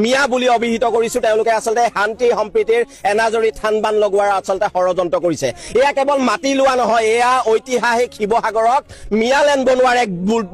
মিয়া বুলি অভিহিত কৰিছো তেওঁলোকে আচলতে শান্তি সম্প্ৰীতিৰ এনাজৰী থানবান লগোৱাৰ আচলতে ষড়যন্ত্ৰ কৰিছে এয়া কেৱল মাটি লোৱা নহয় এয়া ঐতিহাসিক শিৱসাগৰক মিয়ালেণ্ড বনোৱাৰ এক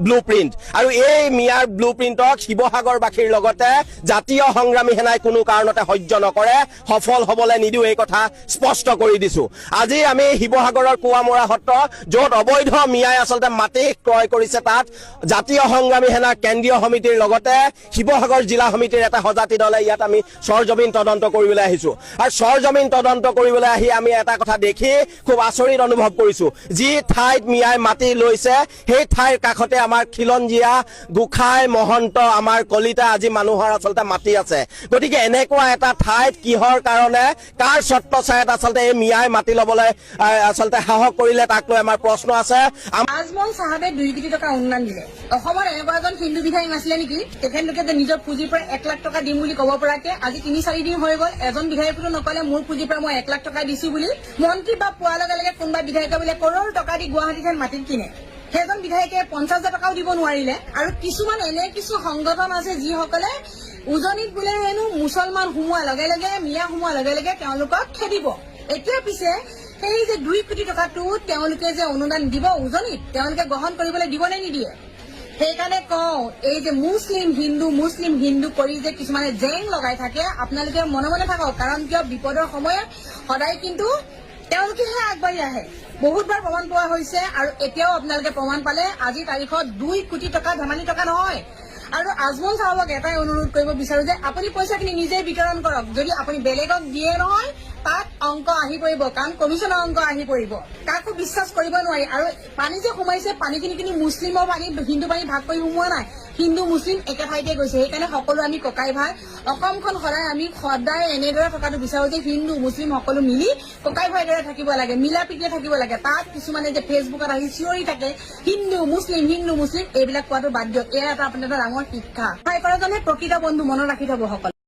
ব্লুপ্ৰিন্ট আৰু এই মিয়াৰ ব্লুপ্ৰিন্টক শিৱসাগৰবাসীৰ লগতে জাতীয় সংগ্ৰামী সেনাই কোনো কাৰণতে সহ্য নকৰে সফল হ'বলৈ নিদিও এই কথা স্পষ্ট কৰি দিছো আজি আমি শিৱসাগৰৰ কুৱামৰা সত্ৰ য'ত অবৈধ মিয়াই আচলতে মাটি ক্ৰয় কৰিছে তাত জাতীয় সংগ্ৰামী সেনা কেন্দ্ৰীয় সমিতিৰ লগতে শিৱসাগৰ জিলা সমিতিৰ এটা সজাতি দলে ইয়াত আমি সৰজমিন তদন্ত কৰিবলৈ আহিছো আৰু সৰজমিন তদন্ত কৰিবলৈ আহি আমি এটা কথা দেখি খুব আচৰিত অনুভৱ কৰিছো যি ঠাইত মিয়াই মাটি লৈছে সেই ঠাইৰ কাষতে আমাৰ খিলঞ্জীয়া গোখাই মহন্ত আমাৰ কলিতা আজি মানুহৰ আচলতে মাটি আছে গতিকে এনেকুৱা এটা ঠাইত কিহৰ কাৰণে কাৰ চৰ্ত চায়ত আচলতে এই মিয়াই মাটি ল'বলৈ আচলতে সাহস কৰিলে তাক লৈ আমাৰ প্ৰশ্ন আছে আজমল চাহাবে 2 কোটি টকা অনুদান দিলে অসমৰ এনেকুৱা এজন হিন্দু বিধায়ক নাছিলে নেকি তেখেতলোকে যে নিজৰ পুঁজিৰ পৰা 1 লাখ টকা দিম বুলি ক'ব পৰাকে আজি 3-4 দিন হৈ গ'ল এজন বিধায়কটো নকলে মোৰ পুঁজিৰ পৰা মই 1 লাখ টকা দিছো বুলি মন্ত্ৰী বা পোৱাৰ লগে লগে কোনোবা বিধায়কে বোলে কৰোৰ টকা দি গুৱাহাটীখন মাটি কিনে সেইজন বিধায়কে 50,000 টকাও দিব নোৱাৰিলে আৰু কিছুমান এনে কিছু সংগঠন আছে যিসকলে উজনিত বোলে হেনো মুছলমান সোমোৱাৰ লগে লগে মিয়া সোমোৱাৰ লগে লগে তেওঁলোকক খেদিব এতিয়া পিছে সেই যে 2 কোটি টকাটো তেওঁলোকে যে অনুদান দিব উজনিত তেওঁলোকে গ্ৰহণ কৰিবলৈ দিব নে নিদিয়ে সেইকাৰণে কওঁ এই যে মুছলিম হিন্দু কৰি যে কিছুমানে জেং লগাই থাকে আপোনালোকে মনে মনে থাকক কাৰণ কিয় বিপদৰ সময়ত সদায় কিন্তু তেওঁলোকেহে আগবাঢ়ি আহে বহুতবাৰ প্ৰমাণ পোৱা হৈছে আৰু এতিয়াও আপোনালোকে প্ৰমাণ পালে আজি তাৰিখত 2 কোটি টকা ধেমালি টকা নহয় আৰু আজমল চাহাবক এটাই অনুৰোধ কৰিব বিচাৰো যে আপুনি পইচাখিনি নিজে বিতৰণ কৰক যদি আপুনি বেলেগক দিয়ে নহয় তাত অংক আহি পৰিব কাৰণ কমিছনৰ অংক আহি পৰিব কাকো বিশ্বাস কৰিব নোৱাৰি আৰু পানী যে সোমাইছে পানীখিনি কিন্তু মুছলিমৰ পানী হিন্দু পানী ভাগ কৰি সোমোৱা নাই হিন্দু মুছলিম একে ঠাইতে গৈছে সেইকাৰণে সকলো আমি ককাই ভাই অসমখন সদায় এনেদৰে থকাটো বিচাৰো যে হিন্দু মুছলিম সকলো মিলি ককাই ভাইৰ দৰে থাকিব লাগে মিলা প্ৰীতিৰে থাকিব লাগে তাত কিছুমানে যে ফেচবুকত আহি চিঞৰি থাকে হিন্দু মুছলিম এইবিলাক কোৱাটো বাদ দিয়ক এয়া এটা আপোনাৰ ডাঙৰ শিক্ষা সহায় কৰাজনে প্ৰকৃত বন্ধু মনত ৰাখি থব সকলো